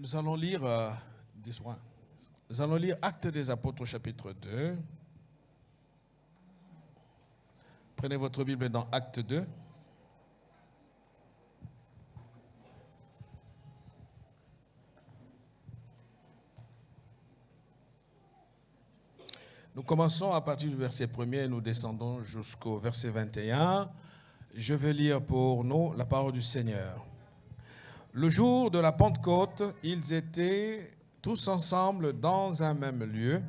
Nous allons lire Actes des Apôtres au chapitre 2. Prenez votre Bible dans Acte 2. Nous commençons à partir du verset 1er et nous descendons jusqu'au verset 21. Je vais lire pour nous la parole du Seigneur. Le jour de la Pentecôte, ils étaient tous ensemble dans un même lieu.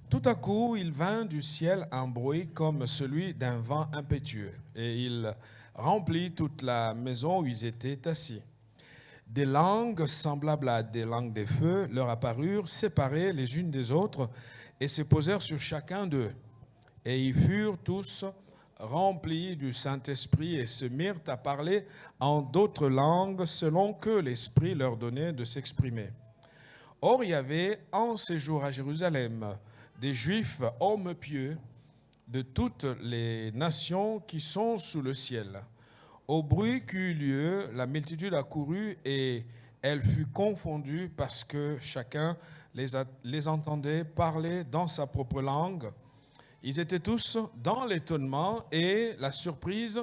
Tout à coup, il vint du ciel un bruit comme celui d'un vent impétueux, et il remplit toute la maison où ils étaient assis. Des langues semblables à des langues de feu leur apparurent, séparées les unes des autres, et se posèrent sur chacun d'eux. Et ils furent tous remplis du Saint-Esprit et se mirent à parler en d'autres langues selon que l'Esprit leur donnait de s'exprimer. Or, il y avait en séjour à Jérusalem des Juifs, hommes pieux, de toutes les nations qui sont sous le ciel. Au bruit qui eut lieu, la multitude accourut et elle fut confondue parce que chacun les entendait parler dans sa propre langue. Ils étaient tous dans l'étonnement et la surprise,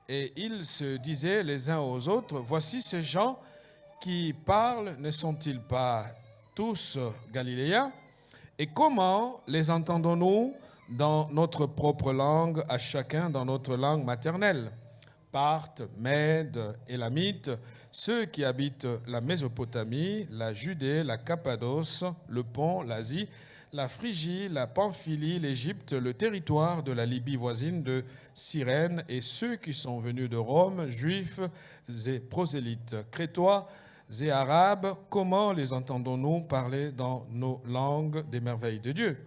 et ils se disaient les uns aux autres, « Voici ces gens qui parlent, ne sont-ils pas tous Galiléens? Et comment les entendons-nous dans notre propre langue, à chacun dans notre langue maternelle? Parthes, Mèdes, Élamites, ceux qui habitent la Mésopotamie, la Judée, la Cappadoce, le Pont, l'Asie, la Phrygie, la Pamphylie, l'Égypte, le territoire de la Libye voisine de Cyrène, et ceux qui sont venus de Rome, juifs et prosélytes, crétois et arabes, comment les entendons-nous parler dans nos langues des merveilles de Dieu?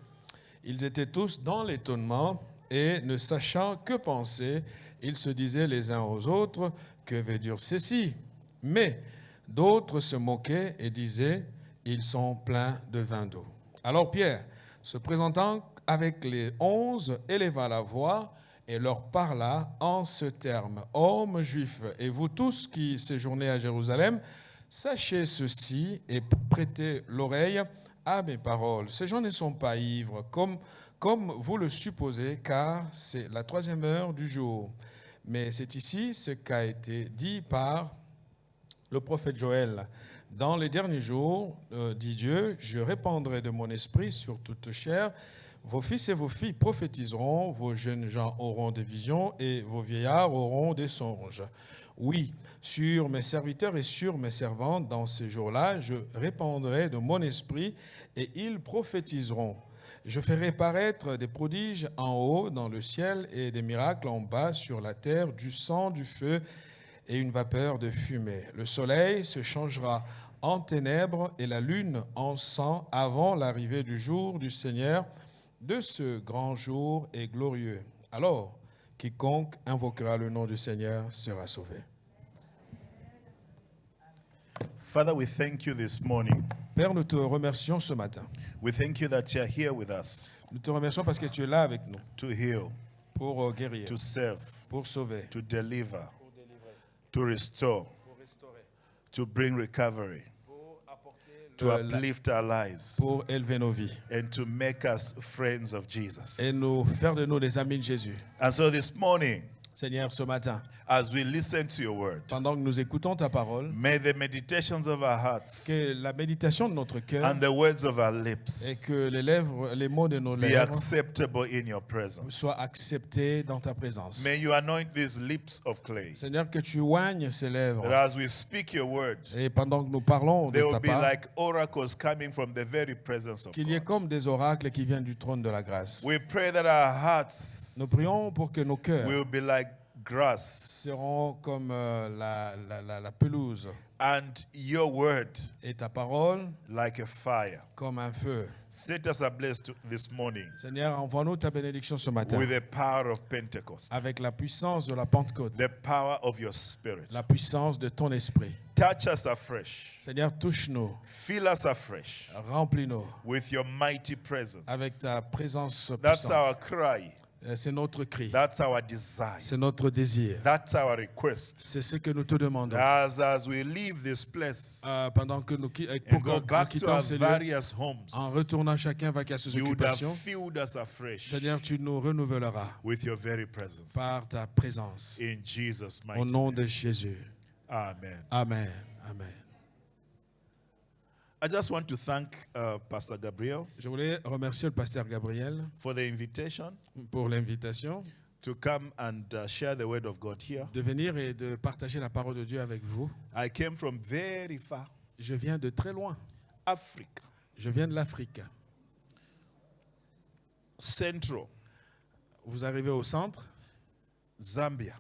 Ils étaient tous dans l'étonnement et ne sachant que penser, ils se disaient les uns aux autres, que veut dire ceci? Mais d'autres se moquaient et disaient, ils sont pleins de vin d'eau. Alors Pierre, se présentant avec les 11, éleva la voix et leur parla en ce terme. Hommes juifs, et vous tous qui séjournez à Jérusalem, sachez ceci et prêtez l'oreille à mes paroles. Ces gens ne sont pas ivres, comme vous le supposez, car c'est la 3e heure du jour. Mais c'est ici ce qu'a été dit par le prophète Joël. Dans les derniers jours, dit Dieu, je répandrai de mon esprit sur toute chair. Vos fils et vos filles prophétiseront, vos jeunes gens auront des visions et vos vieillards auront des songes. Oui, sur mes serviteurs et sur mes servantes, dans ces jours-là, je répandrai de mon esprit et ils prophétiseront. Je ferai paraître des prodiges en haut dans le ciel et des miracles en bas sur la terre, du sang, du feu et une vapeur de fumée. Le soleil se changera en ténèbres et la lune en sang avant l'arrivée du jour du Seigneur, de ce grand jour et glorieux. Alors, quiconque invoquera le nom du Seigneur sera sauvé. Father, we thank you this morning. Père, nous te remercions ce matin. We thank you that you are here with us Nous te remercions parce que tu es là avec nous to heal, pour guérir, to serve, pour sauver, to deliver, to restore, pour restaurer, to bring recovery, pour apporter to uplift our lives, pour élever nos vies and to make us friends of Jesus. et nous faire de nous des amis de Jésus. And so this morning, Seigneur, ce matin, as we listen to your word, pendant que nous écoutons ta parole, may the meditations of our hearts que la méditation de notre cœur and the words of our et lips que les mots de nos be lèvres acceptable in your presence. soient acceptés dans ta présence. May you anoint these lips of clay, Seigneur, que tu oignes ces lèvres that as we speak your word, et pendant que nous parlons de they ta will be part, like oracles coming from the very presence of qu'il y ait God. comme des oracles qui viennent du trône de la grâce. We pray that our hearts Nous prions pour que nos cœurs will be like grass, seront comme la pelouse and your word et ta parole like a fire. comme un feu. Set us ablaze this morning Seigneur, envoie-nous ta bénédiction ce matin with the power of Pentecost, avec la puissance de la Pentecôte, the power of your spirit. la puissance de ton esprit. Touch us afresh. Seigneur, touche-nous, Fill us afresh remplis-nous with your mighty presence. avec ta présence That's puissante. our cry. C'est notre cri. That's our desire. C'est notre désir. That's our request. C'est ce que nous te demandons. As we leave this place Pendant que nous and go back to quittons our ces lieux, various homes, en retournant chacun vac à ses you would have occupations, filled us afresh Seigneur, tu nous renouvelleras with your very presence. par ta présence. In Jesus' Au mighty nom name. de Jésus. Amen. Amen. Amen. I just want to thank Pastor Gabriel Je voulais remercier le pasteur Gabriel for the invitation pour l'invitation to come and share the word of God here. de venir et de partager la parole de Dieu avec vous. I came from very far, Je viens de très loin. Africa, Je viens de l'Afrique. Central, Vous arrivez au centre Zambia.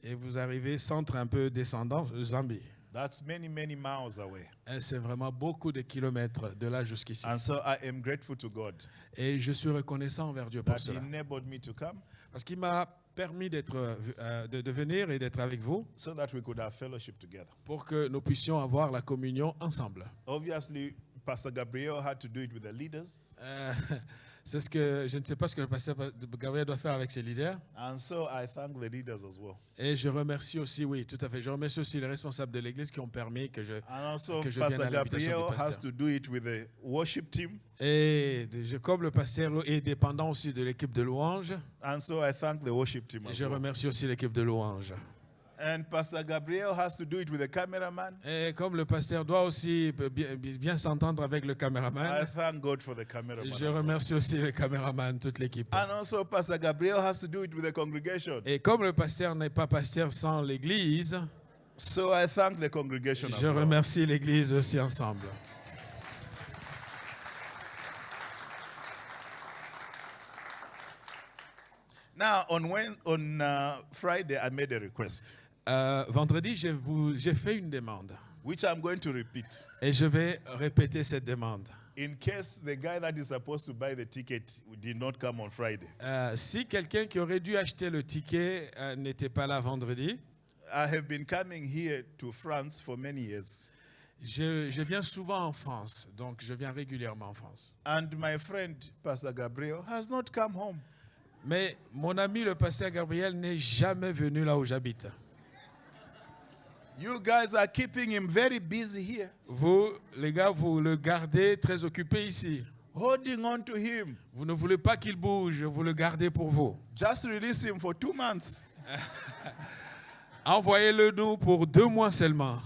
et vous arrivez centre un peu descendant, Zambie. That's many, many miles away. Et c'est vraiment beaucoup de kilomètres de là jusqu'ici. And so I am grateful to God Et je suis reconnaissant envers Dieu pour that He cela. enabled me to come Parce qu'il m'a permis de venir et d'être avec vous so that we could have fellowship together. pour que nous puissions avoir la communion ensemble. Obviously, Pastor Gabriel had to do it with the leaders. C'est ce que je ne sais pas ce que le pasteur Gabriel doit faire avec ses leaders. And so I thank the leaders as well. Et je remercie aussi, oui, tout à fait. Je remercie aussi les responsables de l'Église qui ont permis que je And also, que je vienne Pastor à l'invitation Gabriel du has pasteur. to do it with the worship team. Et comme le pasteur est dépendant aussi de l'équipe de louange, And so I thank the worship team as je well. remercie aussi l'équipe de louange. And Pastor Gabriel has to do it with the cameraman. Et comme le pasteur doit aussi bien s'entendre avec le I caméraman, thank God for the cameraman. je as well. remercie aussi le caméraman, toute l'équipe. And also, Pastor Gabriel has to do it with the congregation. Et comme le pasteur n'est pas pasteur sans l'Église, So I thank the congregation as je well. remercie l'Église aussi ensemble. Now, on Friday, I made a request, Vendredi, j'ai fait une demande. which I'm going to repeat. Et je vais répéter cette demande. In case the guy that is supposed to buy the ticket did not come on Friday. Si quelqu'un qui aurait dû acheter le ticket n'était pas là vendredi, I have been coming here to France for many years. je viens souvent en France, donc je viens régulièrement en France. And my friend, Pastor Gabriel, has not come home. Mais mon ami le pasteur Gabriel n'est jamais venu là où j'habite. You guys are keeping him very busy here, Vous, les gars, vous le gardez très occupé ici. holding on to him. Vous ne voulez pas qu'il bouge, vous le gardez pour vous. Just release him for 2 months. Envoyez-le nous pour 2 mois seulement,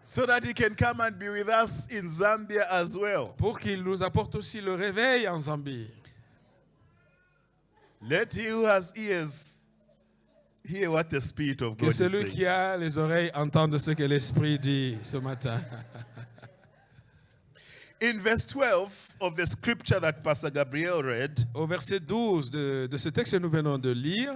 So that he can come and be with us in Zambia as well. pour qu'il nous apporte aussi le réveil en Zambie. Let he who has ears hear what the Spirit of God Que is celui saying. qui a les oreilles entende ce que l'Esprit dit ce matin. In verse 12 of the scripture that Pastor Gabriel read, Au verset 12 de ce texte que nous venons de lire,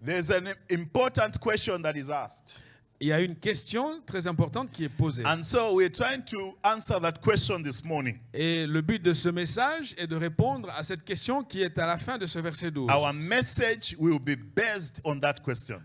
there's an important question that is asked. il y a une question très importante qui est posée. And so we're trying to answer that question this morning. Et le but de ce message est de répondre à cette question qui est à la fin de ce verset 12. Our message will be based on that question.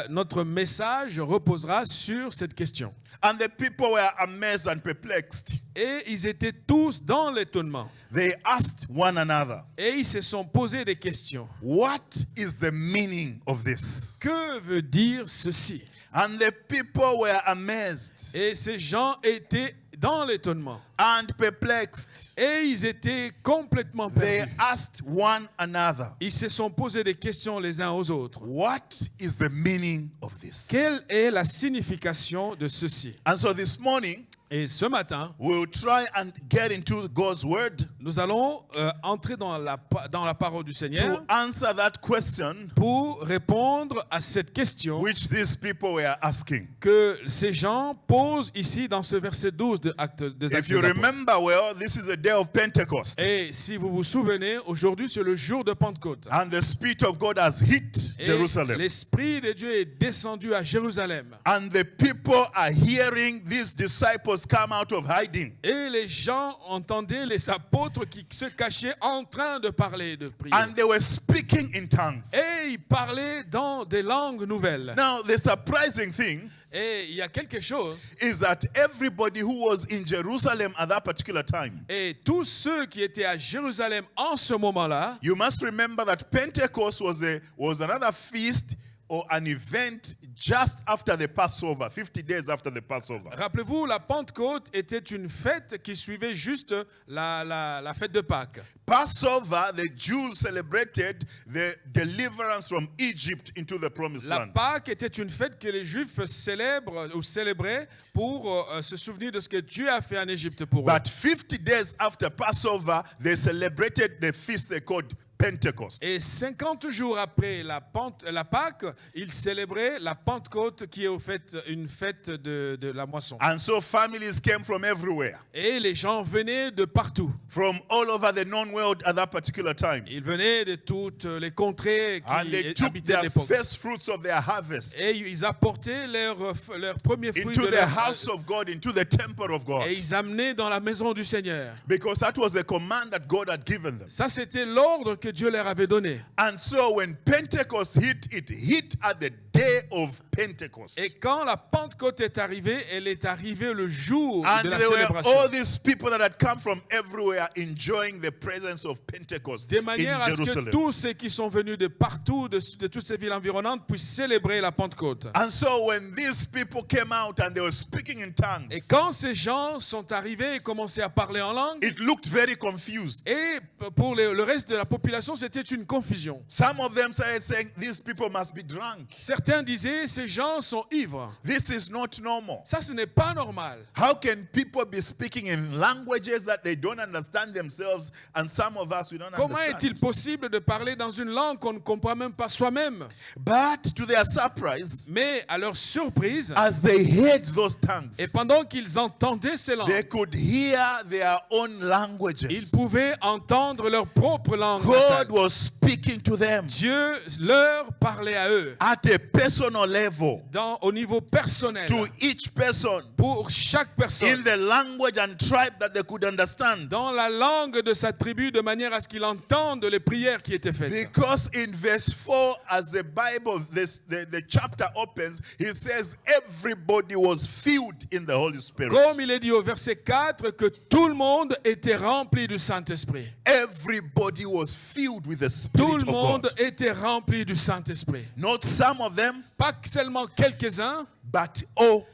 Notre message reposera sur cette question. And the people were amazed and perplexed. Et ils étaient tous dans l'étonnement. They asked one another, Et ils se sont posés des questions. what is the meaning of this? Que veut dire ceci? And the people were amazed Et ces gens étaient dans l'étonnement. and perplexed. Et ils étaient complètement They perdus. asked one another, Ils se sont posés des questions les uns aux autres. what is the meaning of this? Quelle est la signification de ceci? And so this morning, Et ce matin, we'll try and get into God's word nous allons entrer dans la parole du Seigneur to answer that question pour répondre à cette question which these people were asking. que ces gens posent ici dans ce verset 12 des Actes des If you Apôtres. remember well, this is a day of Pentecost. Et si vous vous souvenez, aujourd'hui c'est le jour de Pentecôte. And the Spirit of God has hit Et Jerusalem. l'Esprit de Dieu est descendu à Jérusalem. And the people are hearing these disciples come out of hiding. Et les gens entendaient les apôtres qui se cachaient en train de parler, de prier. And they were speaking in tongues. Et ils parlaient dans des langues nouvelles. Now, the surprising thing Et il y a quelque chose, is that everybody who was in Jerusalem at that particular time, et tous ceux qui étaient à Jérusalem en ce moment-là, you must remember that Pentecost was another feast or an event just after the Passover, 50 days after the Passover. rappelez-vous, la Pentecôte était une fête qui suivait juste la fête de Pâques. Passover, the Jews celebrated the deliverance from Egypt into the promised La land. Pâques était une fête que les Juifs célèbrent ou célébraient pour se souvenir de ce que Dieu a fait en Égypte pour eux. But 50 days after Passover, they celebrated the feast they called Pentecost. Et 50 jours après la Pâques, ils célébraient la Pentecôte qui est au fait une fête de la moisson. And so families came from everywhere, Et les gens venaient de partout. from all over the known world at that particular time. Ils venaient de toutes les contrées And they qui took habitaient à their l'époque. first fruits of their harvest Et ils apportaient leurs premiers fruits into de the leur house of God, into the temple of God. et ils amenaient dans la maison du Seigneur. Because that was the command that God had given them. Ça, c'était l'ordre que Dieu leur avait donné. And so when Pentecost hit, it hit at the day of Pentecost. Et quand la Pentecôte est arrivée, elle est arrivée le jour And de la there were célébration. all these people that had come from everywhere enjoying the presence of Pentecost De in manière à ce que Jerusalem. tous ceux qui sont venus de partout, de toutes ces villes environnantes, puissent célébrer la Pentecôte. And so when these people came out and they were speaking in tongues, Et quand ces gens sont arrivés et commençaient à parler en langue, it looked very confused. et pour le reste de la population, c'était une confusion. Some of them started saying, these people must be drunk. Certains disaient, ces gens sont ivres. This is not normal. Ça, ce n'est pas normal. How can people be speaking in languages that they don't understand themselves, and some of us, we don't Comment understand? est-il possible de parler dans une langue qu'on ne comprend même pas soi-même? But to their surprise, Mais à leur surprise, as they heard those tongues, et pendant qu'ils entendaient ces they langues, could hear their own ils languages. pouvaient entendre leur propre langue God natale. was speaking to them Dieu leur parlait à eux at a personal level, au niveau personnel, to each person, pour chaque in personne, the language and tribe that they could understand. dans la langue de sa tribu, de manière à ce qu'il entende les prières qui étaient faites. Because in verse 4, as the Bible, the chapter opens, he says everybody was filled in the Holy Spirit. Comme il est dit au verset 4, que tout le monde était rempli du Saint-Esprit. Everybody was filled with the Tout Spirit le of monde God. était rempli du Saint-Esprit. Not some of them, Pas seulement quelques-uns, but all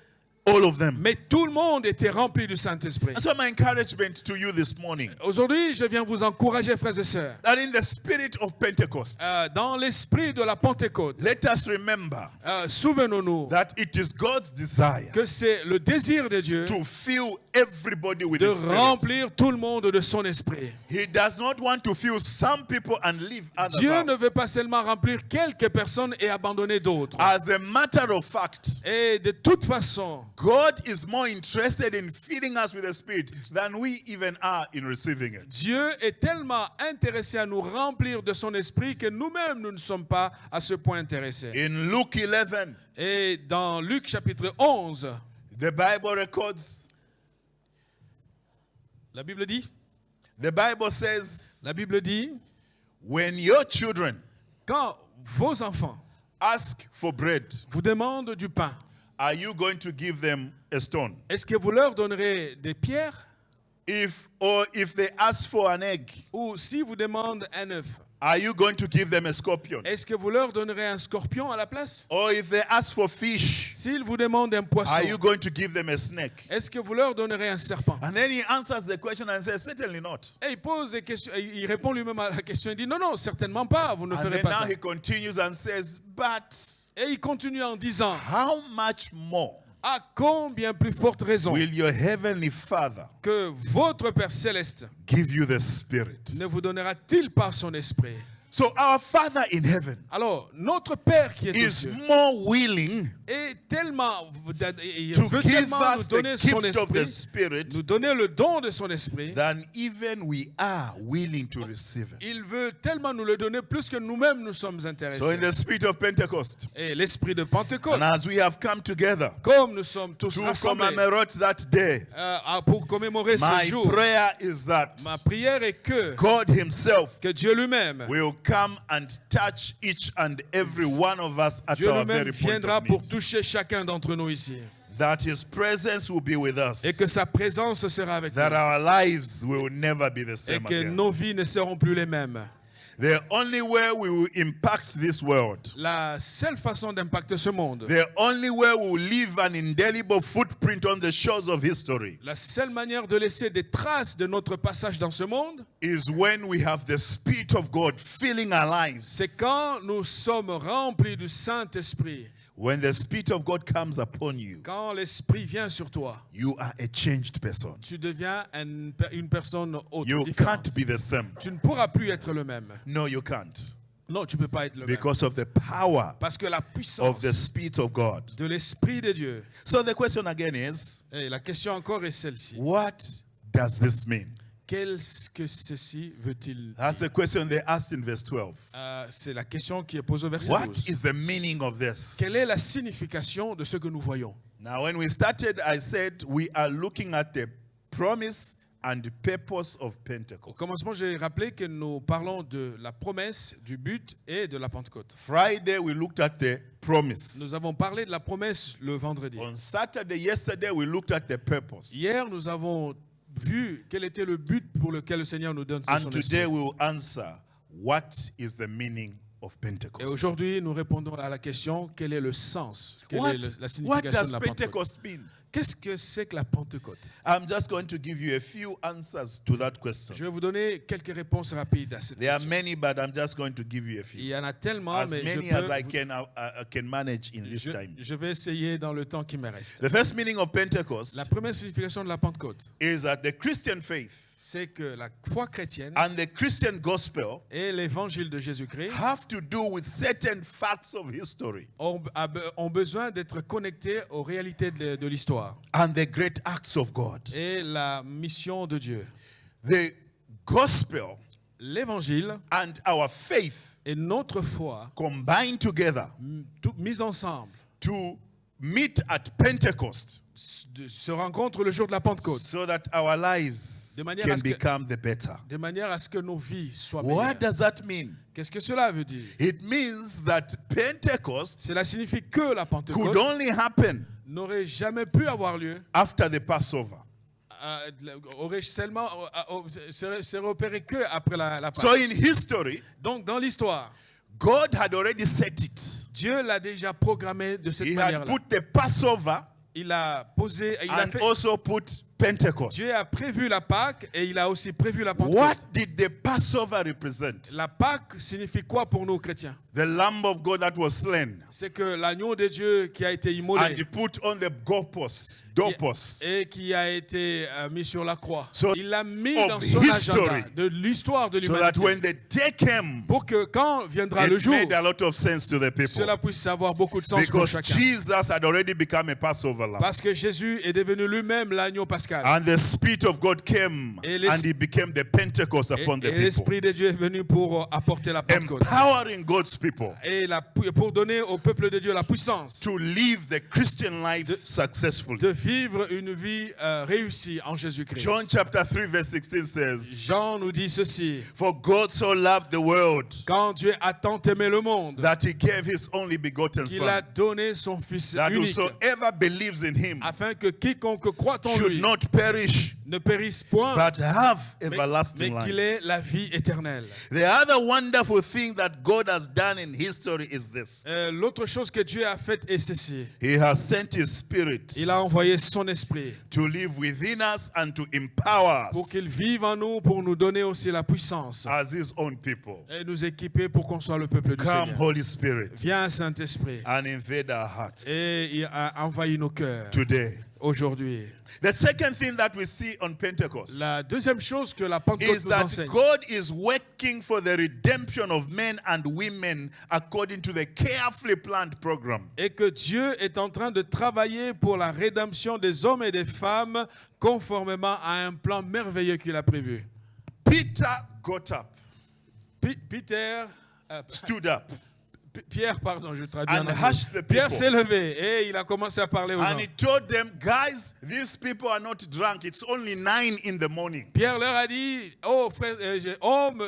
of them. mais tout le monde était rempli du Saint-Esprit. That's my encouragement to you this morning. Aujourd'hui, je viens vous encourager, frères et sœurs, That in the spirit of Pentecost, dans l'esprit de la Pentecôte, let us remember souvenons-nous that it is God's desire que c'est le désir de Dieu to fill everybody with de His Spirit. remplir tout le monde de son esprit. He does not want to fill some people and leave others Dieu out. ne veut pas seulement remplir quelques personnes et abandonner d'autres. As a matter of fact, Et de toute façon, God is more interested in filling us with the Spirit than we even are in receiving it. Dieu est tellement intéressé à nous remplir de son esprit que nous-mêmes, nous ne sommes pas à ce point intéressés. In Luke 11, Et dans Luc chapitre 11, the Bible records, la Bible dit, la Bible dit, when your children quand vos enfants ask for bread, vous demandent du pain, are you going to give them a stone? est-ce que vous leur donnerez des pierres? If they ask for an egg, Ou si vous demandez un œuf, are you going to give them a scorpion? est-ce que vous leur donnerez un scorpion à la place? Or if they ask for fish, S'ils vous demandent un poisson, are you going to give them a snake? est-ce que vous leur donnerez un serpent? And then he answers the question and says, certainly not. Et il pose des questions, il répond lui-même à la question, il dit non, non, certainement pas, vous ne And ferez then pas now ça. he continues and says, but Et il continue en disant, how much more à combien plus forte raison will your heavenly Father que votre Père Céleste give you the Spirit? ne vous donnera-t-il pas son esprit? So our Father in heaven Alors, notre Père qui est aux is cieux more willing est tellement, il to veut give tellement nous us the donner son gift of the esprit, Spirit nous donner le don de son esprit. than even we are willing to receive it. Il veut tellement nous le donner plus que nous-mêmes nous sommes So in intéressés. the spirit of Pentecost, Et l'esprit de Pentecôte, and as we have come together comme nous sommes tous to rassemblés commemorate that day, pour commémorer ce my jour, prayer is that ma prière est que God Himself Dieu lui-même will come and touch each and every one of us at Dieu our lui-même very point viendra of pour need. toucher chacun d'entre nous ici. That His presence will be with us. Et que sa présence sera avec That nous. our lives will never be the Et same que again. nos vies ne seront plus les mêmes. The only way we will impact this world, La seule façon d'impacter ce monde, the only way we will leave an indelible footprint on the shores of history, la seule manière de laisser des traces de notre passage dans ce monde, is when we have the Spirit of God filling our lives. c'est quand nous sommes remplis du Saint-Esprit. When the Spirit of God comes upon you, Quand l'Esprit vient sur toi, you are a changed person. tu deviens une personne autre, You différente. can't be the same. Tu ne pourras plus être le même. No, you can't. Non, tu ne peux pas être le même. Because of the power Parce que la of puissance the Spirit of God. de l'Esprit de Dieu. So the question again is, Et la question encore est celle-ci. what does this mean? Qu'est-ce que ceci veut-il That's dire? the question they asked in verse 12. C'est la question qui est posée au verset What 12. is the meaning of this? Quelle est la signification de ce que nous voyons? Now, when we started, I said we are looking at the promise and the purpose of Au Pentecost. commencement, j'ai rappelé que nous parlons de la promesse, du but et de la Pentecôte. Friday, we looked at the promise. Nous avons parlé de la promesse le vendredi. On Saturday, yesterday, we looked at the purpose. Hier, nous avons vu quel était le but pour lequel le Seigneur nous donne son And today, esprit. we will answer what is the meaning of Et Pentecost. aujourd'hui, nous répondons à la question, quel est le sens? Quelle What, est la what signification does de la Pentecôte? Pentecost mean? Qu'est-ce que c'est que la Pentecôte? I'm just going to give you a few answers to that question. Je vais vous donner quelques réponses rapides à cette There are question. many, but I'm just going to give you a Il few. y en a tellement, As mais many as I je can manage in this je, time. je vais essayer dans le temps qui me reste. The first meaning of Pentecost La première signification de la Pentecôte, is that the Christian faith c'est que la foi chrétienne and the Christian gospel et l'évangile de Jésus-Christ have to do with certain facts of history ont besoin d'être connectés aux réalités de l'histoire and the great acts of God. et la mission de Dieu. The gospel L'évangile and our faith et notre foi combine together mis ensemble to meet at Pentecost se rencontrent le jour de la Pentecôte so that our lives De manière can à ce que- become the better. de manière à ce que nos vies soient What meilleures. does that mean? Qu'est-ce que cela veut dire? It means that Pentecost Cela signifie que la could Pentecôte only happen n'aurait jamais pu avoir lieu, after the Passover. aurait seulement serait opéré que après la Pâque. So in history, Donc dans l'histoire, God had already set it. Dieu l'a déjà programmé de cette He had manière-là. put the Passover Il a posé, il a and fait. also put Pentecost. Dieu a prévu la Pâque et il a aussi prévu la Pentecôte. What did the Passover represent? La Pâque signifie quoi pour nous chrétiens? The Lamb of God that was slain. C'est que l'agneau de Dieu qui a été And he immolé put on the doorposts. et qui a été mis sur la croix. So, Il l'a mis of dans son history. agenda de l'histoire de So that when l'humanité. the day came, Pour que quand viendra le it jour, made a lot of sense to the people. cela puisse avoir beaucoup de sens pour Because chacun. Jesus had already become a Passover lamb. Parce que Jésus est devenu lui-même l'agneau pascal. And the Spirit of God came Et and he became the Pentecost upon the Et people. l'Esprit de Dieu est venu pour apporter la Pentecôte. Empowering God's people Et pour donner au peuple de Dieu la puissance to live the Christian life successfully. de vivre une vie réussie en Jésus-Christ. John chapter 3 verse 16 says, Jean nous dit ceci: For God so loved the world quand Dieu a tant aimé le monde that he gave his only begotten qu'il a son, donné son Fils that unique, whosoever believes in him afin que quiconque croit en should lui not perish ne périsse point, but have mais everlasting qu'il life. ait la vie éternelle. The other wonderful thing that God has done in history is this. L'autre chose que Dieu a faite est ceci: He has sent his spirit il a envoyé son esprit to live within us and to empower pour us qu'il vive en nous, pour nous donner aussi la puissance as his own people. et nous équiper pour qu'on soit le peuple du Come, Seigneur. Holy Spirit, Viens, Saint-Esprit, and invade our hearts et il a envahi nos cœurs today. aujourd'hui. The second thing that we see on Pentecost La deuxième chose que la Pentecôte is nous that enseigne, God is working for the redemption of men and women according to the carefully planned program. est que Dieu est en train de travailler pour la rédemption des hommes et des femmes conformément à un plan merveilleux qu'il a prévu. Peter got up, Peter, stood up, Pierre, pardon, je traduis and en anglais. hushed the Pierre people. s'est levé et il a commencé à parler aux And gens. he told them, guys, these people are not drunk. It's only 9 in the morning. Pierre leur a dit, oh frères, hommes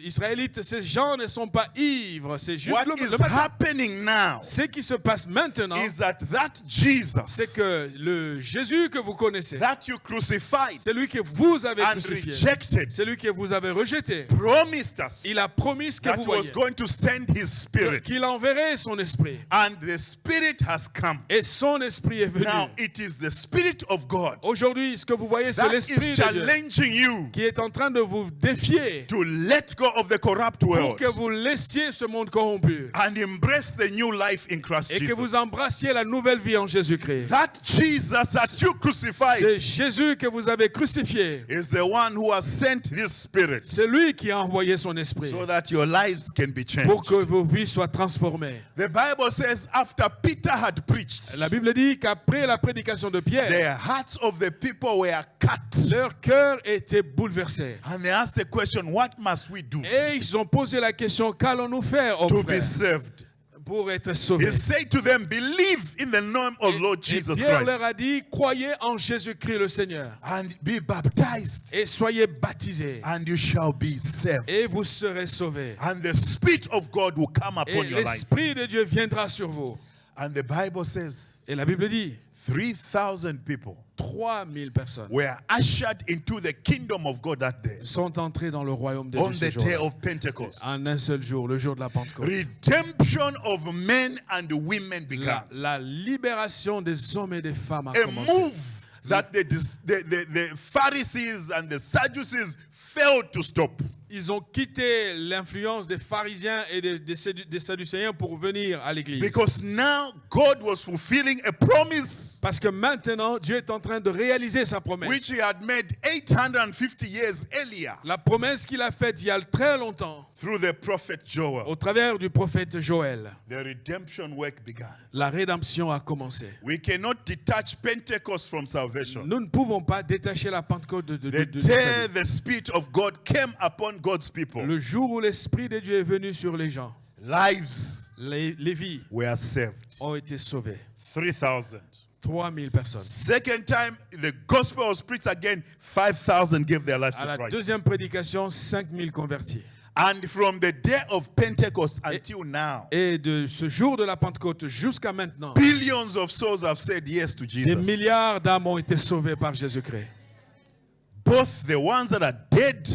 israélites, ces gens ne sont pas ivres, c'est juste What le is matin. happening now Ce qui se passe maintenant, is that c'est Jesus que le Jésus que vous connaissez, that you crucified celui que vous avez and crucifié, rejected celui que vous avez rejeté, promised us il a promis ce que that vous he was voyez, going to send his spirit. qu'il enverrait son esprit. And the spirit has come. Et son esprit est venu. Now it is the spirit of God Aujourd'hui, ce que vous voyez, c'est that l'esprit is de Dieu challenging you qui est en train de vous défier to let go of the corrupt pour world que vous laissiez ce monde corrompu and embrace the new life in Christ et que vous Jesus. embrassiez la nouvelle vie en Jésus-Christ. That Jesus that you crucified C'est Jésus que vous avez crucifié. is the one who has sent his spirit C'est lui qui a envoyé son esprit so that your lives can be pour que changed. vos vies soient transformées. The Bible says after Peter had preached, La Bible dit qu'après la prédication de Pierre, the hearts of the people were cut. leur cœur était bouleversé. And they asked the question, what must we do Et ils ont posé la question, qu'allons-nous faire, to hommes be frères, saved? pour être He sauvés? said to them, believe in the name of Lord Et Jesus Pierre Christ leur a dit, croyez en Jésus-Christ le Seigneur and be baptized et soyez baptisés and you shall be saved. et vous serez sauvés. And the Spirit of God will come Et upon your life. l'Esprit de Dieu viendra sur vous. And the Bible says Et la Bible dit, 3,000 people 3000 personnes were ushered into the kingdom of God that day sont entrées dans le royaume de on Dieu the ce day jour-là. of Pentecost. En un seul jour, le jour de la Pentecôte. Redemption of men and women began. La libération des hommes et des femmes a A commencé. move that the Pharisees and the Sadducees failed to stop. Ils ont quitté l'influence des pharisiens et des sadducéens pour venir à l'église. Because now God was fulfilling a promise Parce que maintenant, Dieu est en train de réaliser sa promesse. which he had made 850 years earlier La promesse qu'il a faite il y a très longtemps through the prophet Joel. au travers du prophète Joël. The redemption work began. La rédemption a commencé. We cannot detach Pentecost from salvation. Nous ne pouvons pas détacher la Pentecôte The du day salut. the Spirit of God came upon God's people, Le jour où l'Esprit de Dieu est venu sur les gens, lives les vies were saved. ont été sauvées. 3,000. 3000 personnes. Second time the gospel was preached again, 5,000 gave their lives À to la Christ. deuxième prédication, 5000 convertis. And from the day of Pentecost until now, Et de ce jour de la Pentecôte jusqu'à maintenant, billions of souls have said yes to des Jesus. milliards d'âmes ont été sauvées par Jésus-Christ. Both the ones that are dead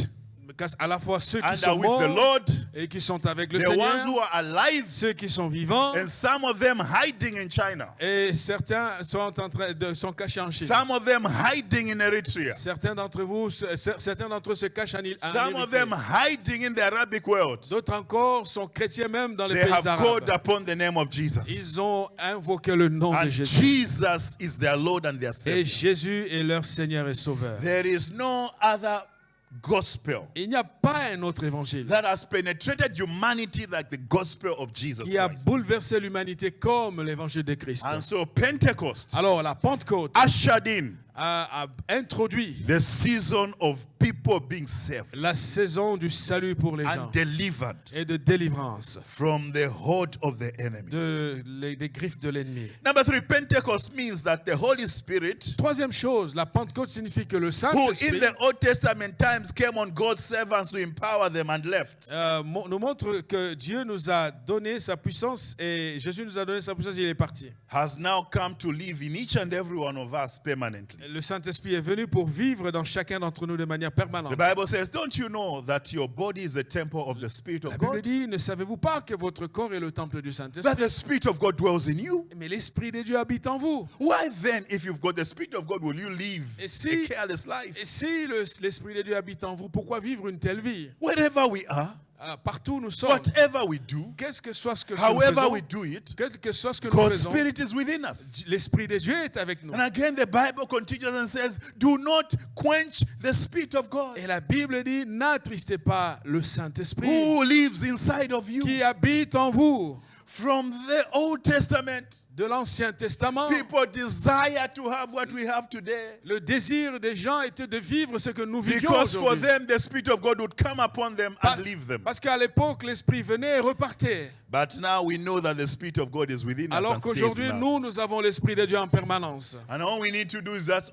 À la fois ceux qui and sont are with the morts Lord, et qui sont avec le the ones Seigneur, who are alive, ceux qui sont vivants, and some of them hiding in China, et certains sont cachés en Chine. some of them hiding in Eritrea, Certains d'entre eux se cachent en some of them Érythrée. hiding in the Arabic world. D'autres encore sont chrétiens même dans les They pays have called arabes. upon the name of Jesus. Ils ont invoqué le nom de And Jésus. Jesus is their Lord and their Et Savior. Jésus est leur Seigneur et Sauveur. There is no other gospel Il n'y a pas un autre évangile that has penetrated humanity like the gospel of Jesus qui a Christ. bouleversé l'humanité comme l'évangile de Christ. And so Pentecost Alors la Pentecôte ushered in a introduit the season of people being saved la saison du salut pour les gens and delivered et de délivrance from the hold of the enemy. des griffes de l'ennemi. Number 3, Pentecost means that the Holy Spirit, Troisième chose, la Pentecôte signifie que le who Saint-Esprit in the Old Testament times came on God's servants to empower them and left, nous montre que Dieu nous a donné sa puissance et Jésus nous a donné sa puissance et il est parti. has now come to live in each and every one of us permanently. Le Saint-Esprit est venu pour vivre dans chacun d'entre nous de manière permanente. The Bible says, don't you know that your body is a temple of the Spirit La of Bible God? dit, ne savez-vous pas que votre corps est le temple du That Saint-Esprit? the Spirit of God dwells in you. Mais l'Esprit de Dieu habite en vous. Why then, if you've got the Spirit of God, will you live Et si- a careless life? Et si l'Esprit de Dieu habite en vous, pourquoi vivre une telle vie? Wherever we are, Partout où nous sommes, whatever we do, qu'est-ce que soit ce que nous however faisons, we do it, quel que soit ce que nous God's faisons, Spirit is within us. l'Esprit de Dieu est avec nous. And again, the Bible continues and says, do not quench the Spirit of God Et la Bible dit, n'attristez pas le Saint-Esprit who lives inside of you. qui habite en vous. From the Old Testament, de l'Ancien Testament, people desire to have what we have today. le désir des gens était de vivre ce que nous vivions Because for aujourd'hui. them, the Spirit of God would come upon them and leave them. Parce qu'à l'époque, l'Esprit venait et repartait. But now we know that the Spirit of God is within us Alors and stays qu'aujourd'hui, in nous, us. nous avons l'Esprit de Dieu en permanence. And all we need to do is just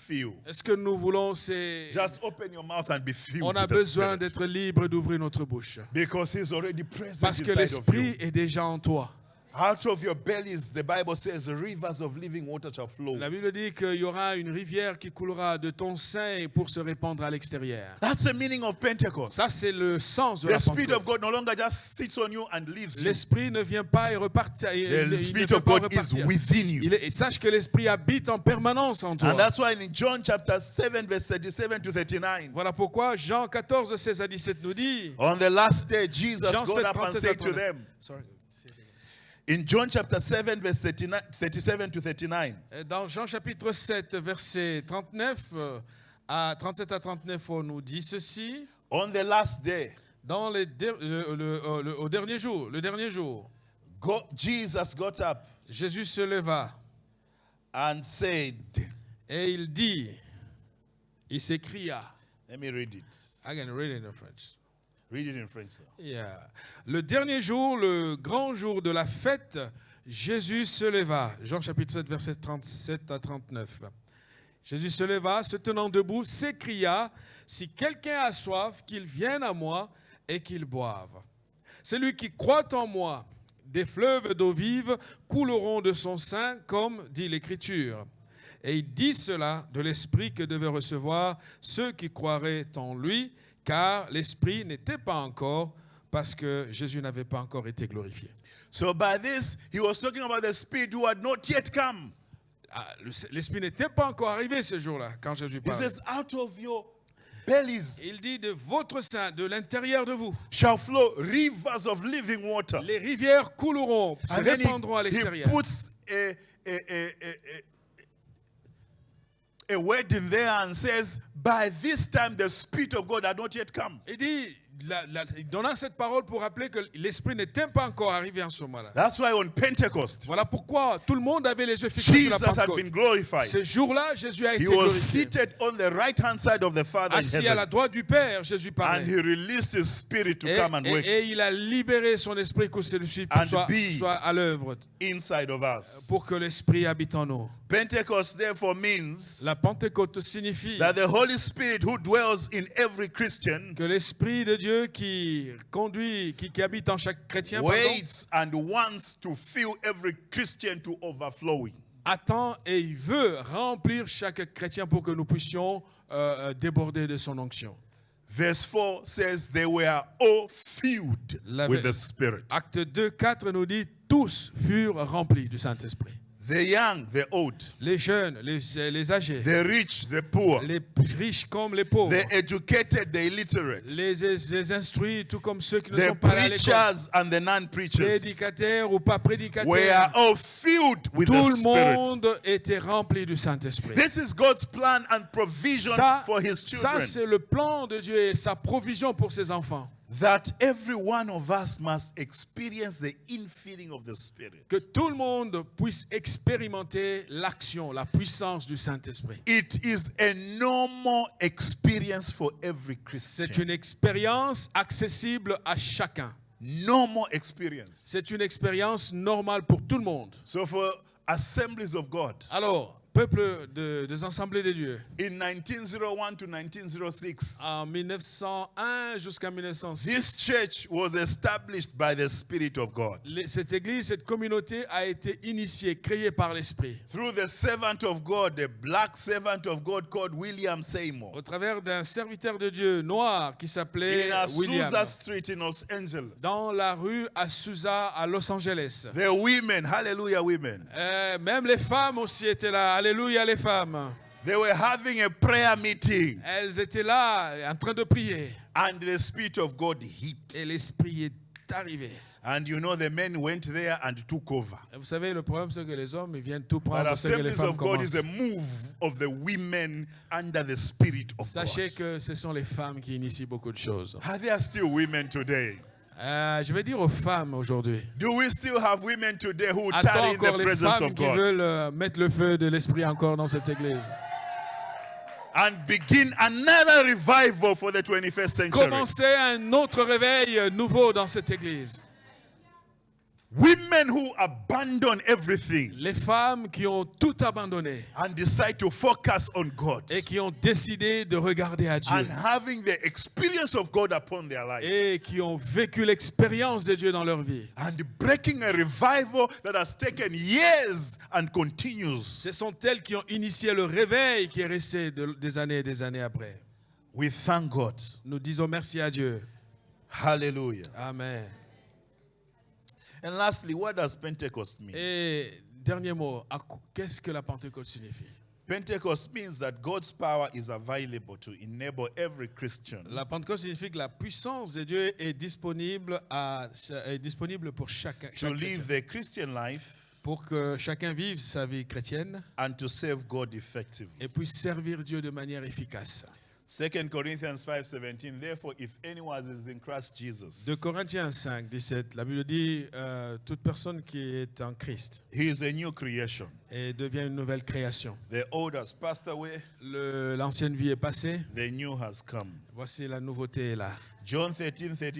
feel. Est-ce que nous voulons, c'est... Just open your mouth and be filled On a with the besoin Spirit. d'être libre d'ouvrir notre bouche. Because He's already present Parce que inside of l'Esprit you. est déjà en toi. Out of your bellies, the Bible says, rivers of living water shall flow. La Bible dit qu'il y aura une rivière qui coulera de ton sein pour se répandre à l'extérieur. That's the meaning of Pentecost. Ça, c'est le sens de The la Spirit of Pentecôte. God no longer just sits on you and leaves you. L'Esprit ne vient pas et repartit. The Spirit of God is within you. Et sache que l'Esprit habite en permanence en toi. And that's why in John chapter 7, verse 37 to 39, Voilà pourquoi Jean 14, 16 à 17 nous dit, on the last day, Jesus Jean got 7, up and 37 said à to 39. them, Sorry. in John chapter 7, verse 37 to 39, Dans Jean chapitre 7, verset 39 à 37 à 39, on nous dit ceci. on the last day, Dans au dernier jour, Jesus got up Jésus se leva and said, et il dit, il s'écria. let me read it. I can read it in French. Read it in French. Sir. Yeah. Le dernier jour, le grand jour de la fête, Jésus se leva. Jean chapitre 7, verset 37 à 39. Jésus se leva, se tenant debout, s'écria, si quelqu'un a soif, qu'il vienne à moi et qu'il boive. Celui qui croit en moi, des fleuves d'eau vive couleront de son sein, comme dit l'Écriture. Et il dit cela de l'Esprit que devaient recevoir ceux qui croiraient en lui, car l'Esprit n'était pas encore, parce que Jésus n'avait pas encore été glorifié. So by this, he was talking about the Spirit who had not yet come. L'Esprit n'était pas encore arrivé ce jour-là, quand Jésus He parle. says, out of your Il bellies dit de votre sein, de l'intérieur de vous, shall flow rivers of living water. les rivières couleront, se And then répandront à he l'extérieur. puts a word in there and says, by this time the Spirit of God had not yet come. Il dit, donnant cette parole pour rappeler que l'Esprit n'était pas encore arrivé en ce moment-là. That's why on Pentecost, Voilà pourquoi tout le monde avait les yeux fixés sur la Jesus had been Pentecôte. glorified. Ce jour-là, Jésus a He été was glorifié. seated on the right-hand side of the Father in Assis à la heaven. droite du Père, Jésus And parlait. he released his Spirit to Et, come and work et il a libéré son esprit que celui-ci And soit à l'œuvre inside of us. pour que l'Esprit habite en nous. Pentecost therefore means La Pentecôte signifie that the Holy Spirit who dwells in every Christian que l'Esprit de Dieu qui conduit, qui habite en chaque chrétien, waits and wants to fill every Christian to overflowing. attend et il veut remplir chaque chrétien pour que nous puissions déborder de son onction. Verse 4 says they were all filled with the Spirit. Acte 2, 4 nous dit tous furent remplis du Saint-Esprit. The young, the old, Les jeunes, les âgés, the rich, the poor, les riches comme les pauvres, the educated, the illiterate, les instruits tout comme ceux qui ne the sont pas allés à l'école, preachers and the non-preachers prédicateurs ou pas were prédicateurs, all filled with tout the le Spirit. monde était rempli du Saint-Esprit. This is God's plan and provision for His Ça children. c'est le plan de Dieu et sa provision pour ses enfants. That every one of us must experience the infilling of the Spirit. Que tout le monde puisse expérimenter l'action, la puissance du Saint-Esprit. It is a normal experience for every C'est Christian. une expérience accessible à chacun. Normal experience. C'est une expérience normale pour tout le monde. So for assemblies of God, Alors, peuple des assemblées de Dieu, in 1901 to 1906, en 1901 jusqu'à this 1906, church was established by the Spirit of God. cette église, cette communauté a été initiée, créée par l'Esprit. Through the servant of God, the black servant of God called William Seymour. Au travers d'un serviteur de Dieu noir qui s'appelait In William, Azusa Street in Los Angeles. dans la rue Azusa à Los Angeles. The women, hallelujah women, Même les femmes aussi étaient là. Alléluia les femmes. they were having a prayer meeting Elles étaient là en train de prier. and the Spirit of God hit. Et l'Esprit est arrivé. And you know the men went there and took over. Et vous savez, le problème c'est que les hommes ils viennent tout But prendre ce que les Assemblies femmes of God commencent. is a move of the women under the Spirit of Sachez God. que ce sont les femmes qui initient beaucoup de choses. Are there still women today? Je vais dire aux femmes aujourd'hui. Do we still have women today who Attends tarry in encore the les presence femmes of qui God veulent mettre le feu de l'esprit encore dans cette église. and begin another revival for the 21st century? Commencez un autre réveil nouveau dans cette église. Women who abandon everything Les femmes qui ont tout abandonné and decide to focus on God et qui ont décidé de regarder à Dieu and having the experience of God upon their lives et qui ont vécu l'expérience de Dieu dans leur vie. and breaking a revival that has taken years and continues. Ce sont elles qui ont initié le réveil qui est resté des années et des années après. We thank God. Nous disons merci à Dieu. Hallelujah. Amen. And lastly, what does Pentecost mean? Et dernier mot, qu'est-ce que la Pentecôte signifie? Pentecost means that God's power is available to enable every Christian La Pentecôte signifie que la puissance de Dieu est disponible pour chacun, to live the Christian life pour que chacun vive sa vie chrétienne and to serve God effectively. et puisse servir Dieu de manière efficace. 2 Corinthians 5:17. Therefore, if anyone is in Christ Jesus, 2 Corinthiens 5, 17, la Bible dit toute personne qui est en Christ he is a new creation. et devient une nouvelle création. The old has passed away, L'ancienne vie est passée, the new has come. voici la nouveauté est là. John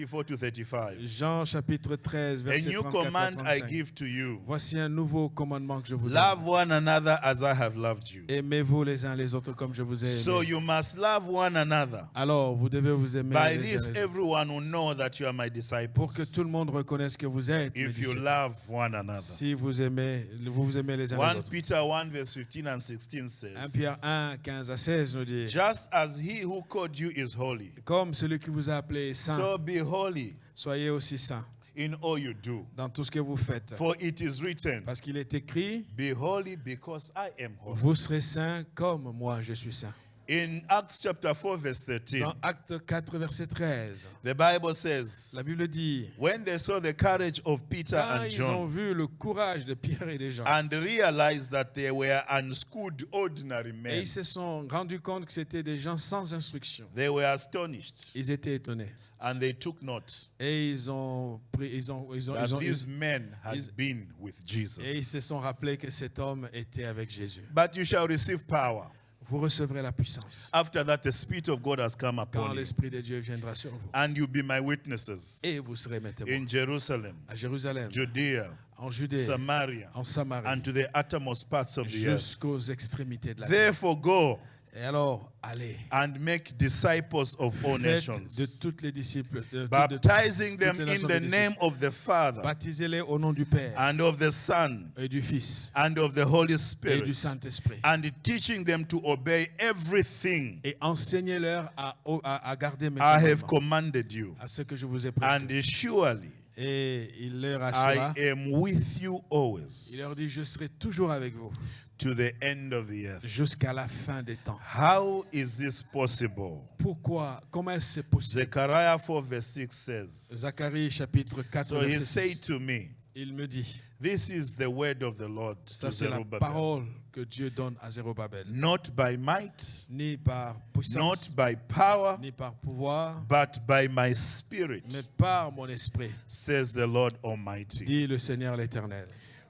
13:34-35. Jean chapitre 13, A verset new 34 à command I 35. give to you. Voici un nouveau commandement que je vous donne. Love one another as I have loved you. Aimez-vous les uns les autres comme je vous ai So aimé. you must love one another. Alors, vous devez vous aimer By les uns this, les autres. everyone will know that you are my disciples. Pour que tout le monde reconnaisse que vous êtes mes If you disciples. love one another. Si vous aimez les uns les 1 autres. Peter 1:15 and 16 1 says, Pierre 1, 15 à 16 nous dit, just as he who called you is holy, comme celui qui vous a appelé saint, so be holy soyez aussi saints in all you do. dans tout ce que vous faites. For it is written, Parce qu'il est écrit, be holy because I am holy. vous serez saints comme moi je suis saint. In Acts chapter 4 verse 13, Dans Acte 4, verset 13, the Bible says, la Bible dit, when they saw the courage of Peter quand and ils ont John vu le courage de Pierre et de Jean, and realized that they were unschooled ordinary et men, ils se sont rendus compte que c'était des gens sans instruction, they were astonished ils étaient étonnés. and they took note Et ils ont pris, that these men had ils- been with et ils se Jesus. sont rappelés que cet homme était avec Jésus. But you shall receive power. Vous recevrez la puissance After that, the Spirit of God has come quand upon you, l'Esprit de Dieu viendra sur vous. and you'll be my witnesses Et vous serez mes témoins in Jerusalem, à Jérusalem, Judea, en Judée, Samaria, en Samarie, and to the uttermost parts of the earth. jusqu'aux extrémités de la terre. Therefore, go Et alors, allez, and make disciples of all faites nations, de toutes les disciples, baptizing them toutes les in nations the de name of the Father baptisez-les au nom du Père and of the Son et du Fils and of the Holy et Spirit, du Saint-Esprit. and teaching them to obey everything Et enseignez-leur à garder mes I have commandements, commanded you. à ce que je vous ai prescrit. And surely Et il leur I assura, am with you il always leur dit, je serai toujours avec vous to the end of the earth. jusqu'à la fin des temps. How is this possible? Pourquoi? Comment est-ce c'est possible? Zechariah 4 verse 6 says, Zacharie chapitre 4, so he verset said 6. to me, Il me dit, this is the word of the Lord ça to c'est la Zerubbabel. parole que Dieu donne à Zérubabel. Not by might, Ni par puissance, not by power, ni par pouvoir, but by my spirit, mais par mon esprit, says the Lord Almighty. dit le Seigneur l'Éternel.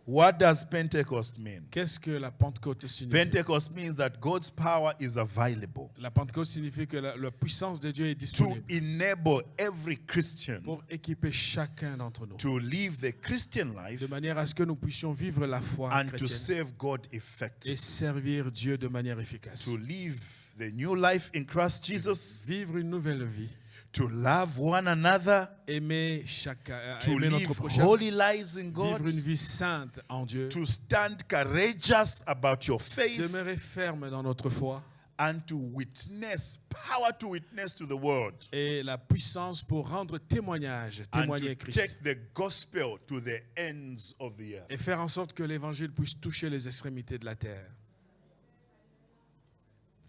What does Pentecost mean? Qu'est-ce que la Pentecôte signifie? Pentecost means that God's power is available La Pentecôte signifie que la puissance de Dieu est to disponible enable every Christian pour équiper chacun d'entre nous, to live the Christian life de manière à ce que nous puissions vivre la foi and to chrétienne serve God et effectively. servir Dieu de manière efficace. To live the new life in Christ Jesus, Vivre une nouvelle vie, to love one another, aimer chacun, to aimer live notre prochain, holy lives in God, vivre une vie sainte en Dieu, to stand courageous about your faith, demeurer ferme dans notre foi and to witness, power to witness to the world, et la puissance pour rendre témoignage, and témoigner to Christ take the gospel to the ends of the earth. et faire en sorte que l'évangile puisse toucher les extrémités de la terre.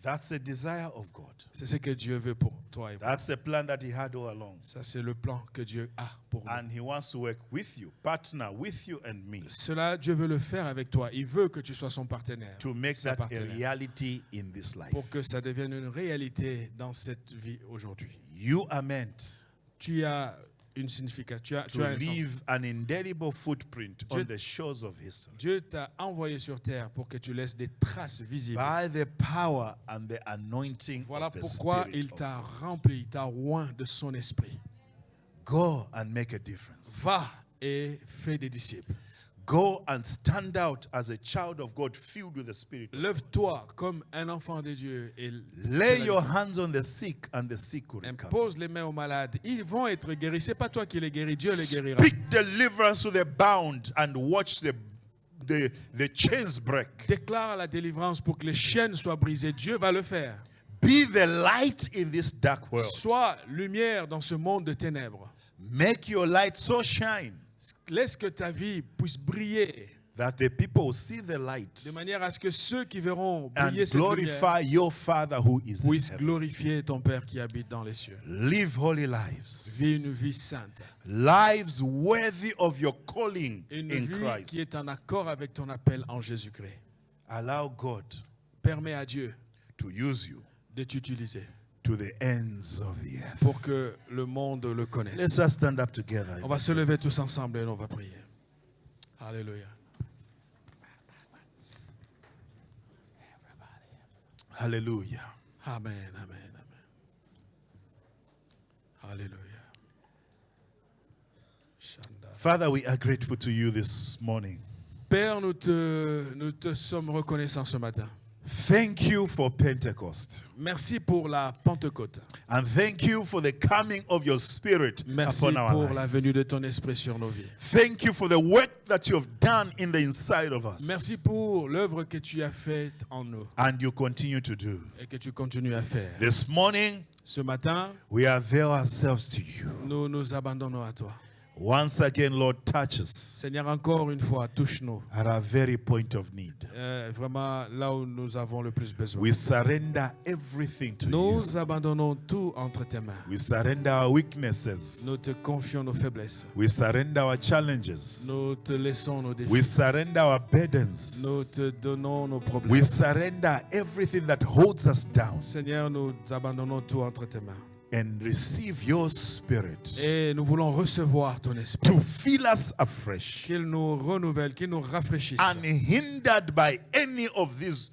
That's the desire of God. C'est ce que Dieu veut pour toi et moi. That's the plan that He had all along. Ça, c'est le plan que Dieu a pour nous. And He wants to work with you, partner with you and me, Cela, Dieu veut le faire avec toi. Il veut que tu sois son partenaire. to make Son that a partenaire. reality in this life. Pour que ça devienne une réalité dans cette vie aujourd'hui. You are meant Tu as une signification. Tu to as un sens. leave an indelible footprint on Dieu- the shores of history. Dieu t'a envoyé sur terre pour que tu laisses des traces visibles. By the power and the anointing Voilà of the pourquoi Spirit il of t'a God. rempli, il t'a oint de son esprit. Go and make a difference. Va et fais des disciples. Go and stand out as a child of God filled with the Spirit. Lève-toi comme un enfant de Dieu et Lay your hands on the sick and the sick will recover. impose les mains aux malades. Ils vont être guéris. C'est pas toi qui les guéris, Dieu les guérira. Speak deliverance to the bound and watch the chains break. Déclare la délivrance pour que les chaînes soient brisées. Dieu va le faire. Be the light in this dark world. Sois lumière dans ce monde de ténèbres. Make your light so shine Laisse que ta vie puisse briller that the people will see the light de manière à ce que ceux qui verront and briller cette lumière glorify your Father who is in puissent heaven. glorifier ton Père qui habite dans les cieux. Live holy lives. Vis une vie sainte. Lives worthy of your calling Une in vie qui est Christ. en accord avec ton appel en Jésus-Christ. Allow God Permets à Dieu to use you de t'utiliser to the ends of the earth. pour que le monde le Let's connaisse. just stand up together. On va se lever tous ensemble et on va prier. Alléluia. Hallelujah. Amen, amen, amen. Alléluia. Shanda. Father, we are grateful to you this morning. Père, nous te sommes reconnaissants ce matin. Thank you for Pentecost. Merci pour la Pentecôte. And thank you for the coming of your Spirit Merci upon our pour la lives. venue de ton esprit sur nos vies. Thank you for the work that you have done in the inside of us. Merci pour l'œuvre que tu as faite en nous And you continue to do. et que tu continues à faire. This morning, Ce matin, we avail ourselves to you. nous nous abandonnons à toi. Once again, Lord, touch us Seigneur, encore une fois, touche-nous. at our very point of need. Vraiment là où nous avons le plus besoin. We surrender everything to you. Nous abandonnons tout entre tes mains. We surrender our weaknesses. Nous te confions nos faiblesses. We surrender our challenges. Nous te laissons nos We défis. surrender our burdens. Nous te donnons nos We problèmes. surrender everything that holds us down Seigneur, nous abandonnons tout entre tes mains. and receive your Spirit Et nous voulons recevoir ton esprit. to fill us afresh, Qu'il nous renouvelle, qu'il nous rafraîchisse. unhindered by any of these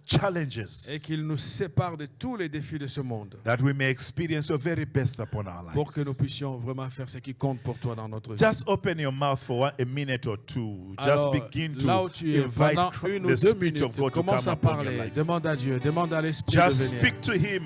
challenges, Et qu'il nous sépare de tous les défis de ce monde. that we may experience your very best upon our Pour que nous lives. puissions vraiment faire ce qui compte pour toi dans notre vie. Just open your mouth for a minute or two. Just Alors, begin là où to tu es, invite pendant une ou the deux Spirit of minutes, God to commence come à upon your parler. life. Demande à Dieu, demande à l'Esprit de Just venir. speak to Him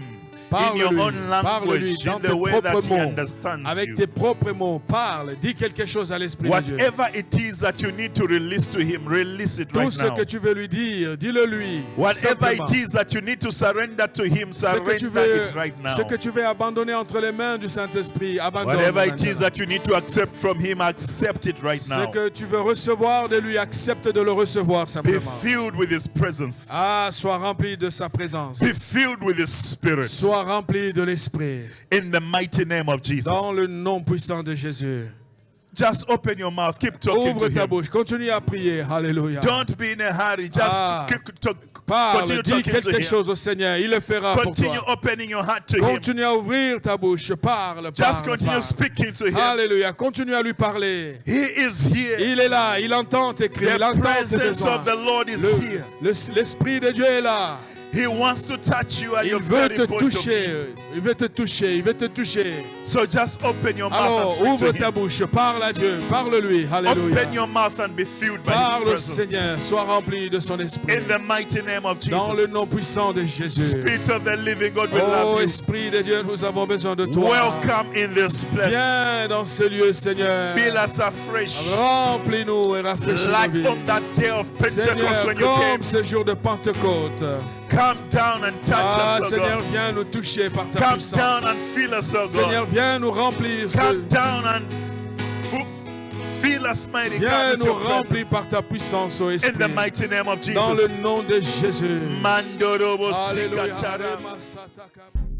in your own Parle-lui language, dans in tes the way that propres He mots. understands Avec you. tes propres mots, parle. Dis quelque chose à l'Esprit de Dieu. Whatever it is that you need to release to Him, release it Tout right ce now. que tu veux lui dire, dis-le lui. Whatever Simplement. it is that you need to surrender to Him, Ce que tu surrender veux, it right now. ce que tu veux abandonner entre les mains du Saint-Esprit, abandonne. Whatever it is maintenant. that you need to accept from Him, accept it right Ce now. que tu veux recevoir de lui, accepte de le recevoir Be simplement. filled with His presence. Ah, sois rempli de sa présence. Be filled with His Spirit. Sois rempli de l'Esprit. In the mighty name of Jesus. Dans le nom puissant de Jésus. Just open your mouth. Keep talking Ouvre to ta Him. bouche. Continue à prier. Alléluia. Don't be in a hurry. Just Ah. Parle, continue dis talking to quelque Him. chose au Seigneur. Il le fera pour Continue toi. opening your heart to Him. Continue à ouvrir ta bouche. Parle, Just parle, continue parle. speaking to Him. Alléluia. Continue à lui parler. He is here. Il est là. Il entend tes cris. Il The entend tes presence besoins. of the Lord is here. L'Esprit de Dieu est là. He wants to touch you at Il your veut very te point of toucher. need. Il veut te toucher. Il veut te toucher. So just open your mouth Alors, and speak ouvre to ta Him. bouche. Parle à Dieu. Parle-lui. Alléluia. Open your mouth and be filled by His Parle au presence. Seigneur. Sois rempli de son esprit. In the mighty name of Dans le nom Jesus. puissant de Jésus. Spirit of the living God, we Oh love you. Esprit de Dieu, nous avons besoin de toi. Welcome in this place. Viens dans ce lieu, Seigneur. Fill us afresh. Remplis-nous et rafraîchis nos Like vies. on that day of Pentecost Seigneur, when you came. comme ce jour de Pentecôte. Come down and touch Ah, us, oh Seigneur, God. viens nous toucher par ta Come puissance. down and fill us, oh Seigneur, God. viens nous remplir. Come down and fill us, mighty Viens God, with nous your remplir presence. par ta puissance, ô In the Esprit. mighty name of Dans le Jesus. nom de Jésus. Mandorobo Alléluia. Sikatara. Alléluia.